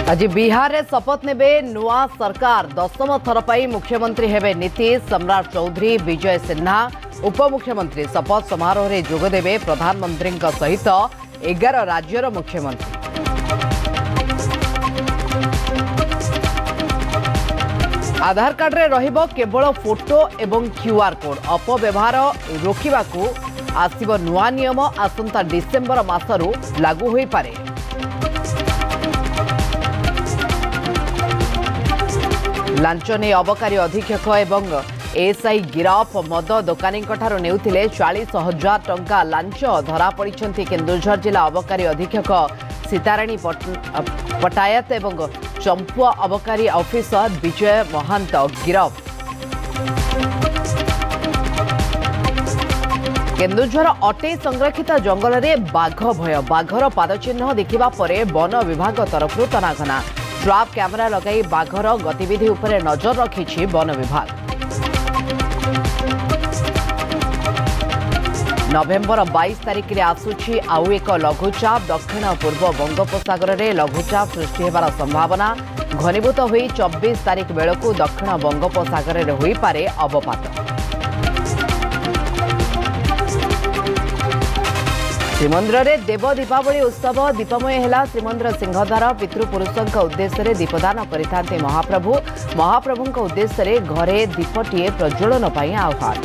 आज बिहार में शपथ नेबे नुआ सरकार 10म थर पर मुख्यमंत्री हेबे नीतीश। सम्राट चौधरी विजय सिन्हा उपमुख्यमंत्री शपथ समारोह में जोगदेवे प्रधानमंत्री सहित 11 राज्यर मुख्यमंत्री। आधार कार्ड रे रहिबो केवल फोटो एवं क्यूआर कोड। अपव्यवहार रोकवाकू आसिबो नुआ नियम आसंता डिसेम्बर मासरू लागू होई पारे। लांच ने अबकारी अधीक्षक एवं एएसआई गिरफ। मद दोकानी नेउथिले 40,000 टंका लांच। धरा पड़िछंती केन्दुझर जिला अबकारी अधीक्षक सीताराणी पटायत एवं चंपुआ अबकारी ऑफिसर विजय महांत गिरफ। केन्दुझर अटे संरक्षित जंगल में बाघ भय। बाघर पादचिन्ह देखा पर वन विभाग तरफ तनाघना। ट्रैप कैमेरा लगाई बाघर गतिविधि उपरे नजर रखिछि वन विभाग। नवेम्बर 22 तारिख में आसुछि आउ एक लघुचाप। दक्षिण पूर्व बंगोपसागर में लघुचाप सृष्टि होबार संभावना। घनीभूत हुई 24 तारिख बेलू दक्षिण बंगोपसागर में होई पारे अवपात। श्रीमंदिर में देव दीपावली उत्सव दीपमय है। श्रीमंदिर सिंहद्वार पितृपुरुषों उद्देश्य दीपदान करिथांते महाप्रभु। महाप्रभु उद्देश्य घरे दीपटीए प्रज्वलन आह्वान।